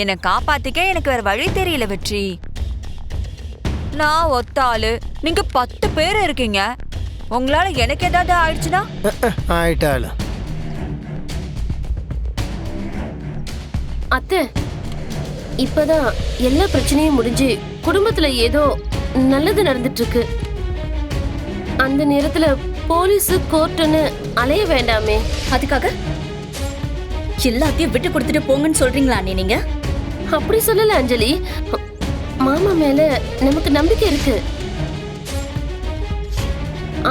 என்னை காப்பாத்திக்க எனக்கு வேற வழி தெரியல வெற்றி. நான் ஒத்தாளு, நீங்க 10 பேர் இருக்கீங்க. உங்களால எனக்கு ஏதாவது ஆயிடுச்சுன்னா? ஆயிட்டாளு. அத்தை, இப்பதான் எல்லா பிரச்சனையும் முடிஞ்சு குடும்பத்துல ஏதோ நல்லது நடந்துட்டு இருக்கு. அந்த நேரத்துல போலீஸ் கோர்ட்டுன்னு அலைய வேண்டாமே. அதுக்காக எல்லாத்தையும் விட்டு கொடுத்துட்டு போங்கன்னு சொல்றீங்களா நீங்க? அப்படி சொல்லல அஞ்சலி. மாமா மேல நமக்கு நம்பிக்கை இருக்கு.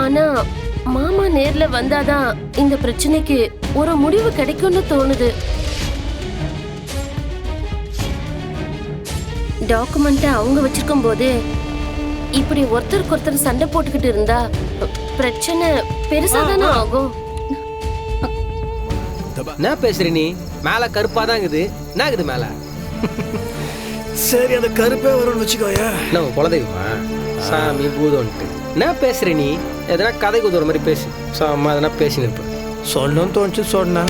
ஆனா மாமா நேர்ல வந்தாதான் இந்த பிரச்சனைக்கு ஒரு முடிவு கிடைக்கும்னு தோணுது. டாக்குமெண்ட்ட அவங்க வச்சிருக்கும் போது இப்படி ஒருத்தருக்கு ஒருத்தர் சண்டை போட்டுக்கிட்டு இருந்தா பிரச்சனை பெருசா தானே ஆகும். என்ன பேசுற நீ? மேல கருப்பா தான் இருக்குது. என்ன இருக்குது மேல? சரி, அந்த கருப்பே வரும்னு வச்சுக்கோயா. என்ன குலதெய்வமா? சாமி பூதம்ட்டு என்ன பேசுற நீ? எதனா கதை குதுற மாதிரி பேசு. சாமா எதனா பேசி நிற்பேன். சொல்லணும்னு தோணுச்சு சொன்னா.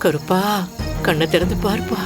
கருப்பா, கண்ணை திறந்து பார்ப்பா.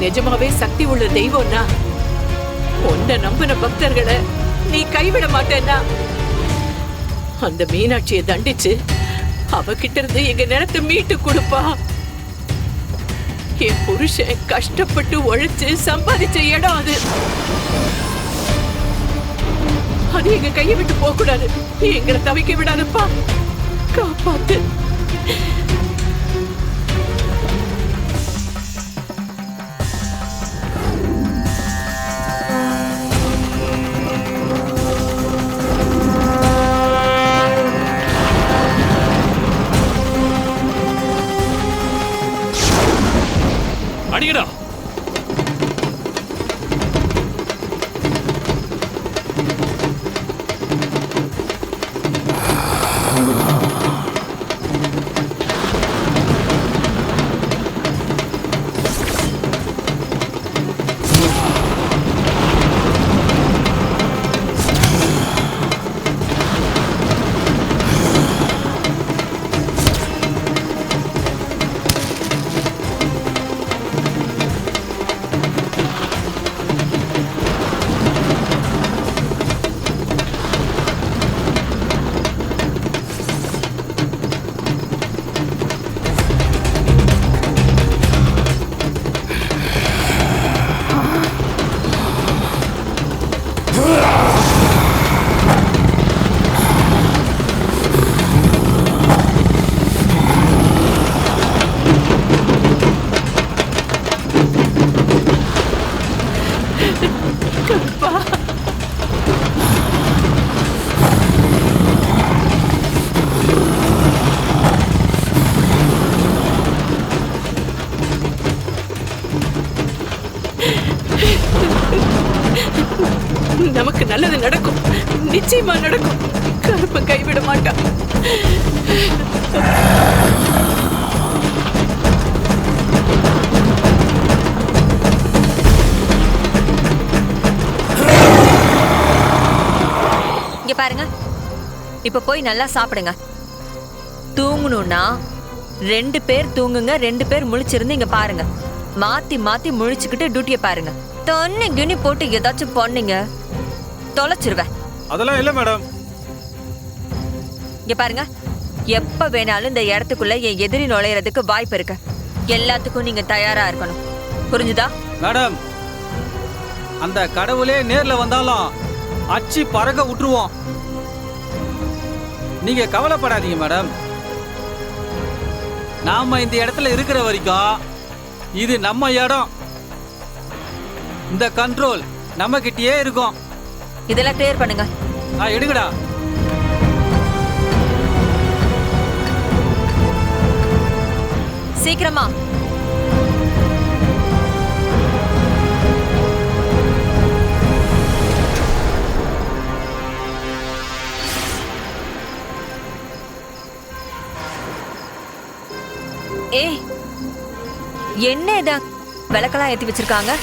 நிஜமாவே சக்தி உள்ள தெய்வம்னா உன்னை நம்பின பக்தர்களை நீ கைவிட மாட்டேன்னா அந்த மீனாட்சியை தண்டிச்சு அவகிட்ட இருந்து எங்க நிலத்தை மீட்டு கொடுப்பா. என் புருஷன் கஷ்டப்பட்டு உழைச்சு சம்பாதிச்ச இடம் அது. அது எங்க கையை விட்டு போக கூடாது. எங்களை தவிக்க விடாதுப்பா. காப்பாத்து. அடிங்கடா. நமக்கு நல்லது நடக்கும், நிச்சயமா நடக்கும். கருப்பை கைவிட மாட்டான். இப்ப போய் நல்லா சாப்பிடுங்க. தூங்கணும்னா 2 பேர் தூங்குங்க, 2 பேர் முழிச்சிருந்து இங்க பாருங்க. மாத்தி மாத்தி முழிச்சுக்கிட்டு டியூட்டியை பாருங்க. தண்ணி கிணி போட்டு ஏதாச்சும் பண்ணீங்க தொலைச்சிருவேன். அதெல்லாம் இல்ல மேடம். இங்க பாருங்க, எப்ப வேணாலும் இந்த இடத்துக்குள்ள என் எதிரி நுழையறதுக்கு வாய்ப்பு இருக்கு. எல்லாத்துக்கும் நீங்க தயாரா இருக்கணும். புரிஞ்சுதா? மேடம், அந்த கடவுளே நேர்ல வந்தாலும் அச்சி பறக்க விட்டுருவோம். நீங்க கவலைப்படாதீங்க மேடம். நாம இந்த இடத்துல இருக்கிற வரைக்கும் இது நம்ம இடம். இந்த கண்ட்ரோல் நம்ம கிட்டயே இருக்கும். இதெல்லாம் கிளியர் பண்ணுங்க. எடுங்கடா. சீக்கிரமா. ஏய், என்ன இதா விளக்கெல்லாம் ஏத்தி வச்சிருக்காங்க?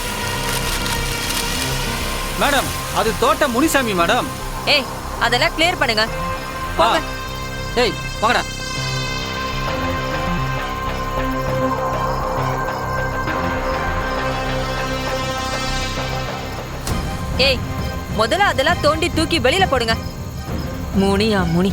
மேடம், அது தோட்ட முனிசாமி மேடம். ஏய், அதெல்லாம் கிளியர் பண்ணுங்க. போங்க. ஏய், வாங்கடா. ஏய், முதல்ல அதெல்லாம் தோண்டி தூக்கி வெளியில போடுங்க. முனியா முனி.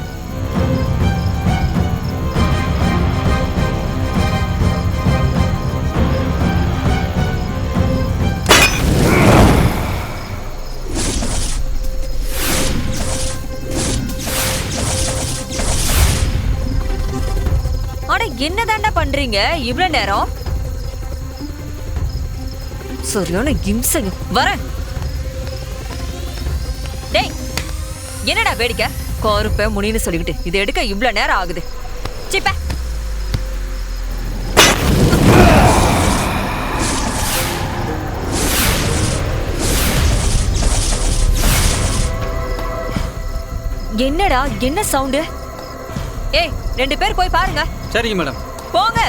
அட, என்னதாண்டா பண்றீங்க இவ்வளவு நேரம்? சரியான இம்சைங்க. வரேன். டேய், என்னடா வேடிக்கை? கருப்பை முனின்னு சொல்லிக்கிட்டு இதை எடுக்க இவ்வளவு நேரம் ஆகுது. சிப்ப. என்னடா, என்ன சவுண்டு? ஏய், 2 பேர் போய் பாருங்க. சரிங்க மேடம். போங்க.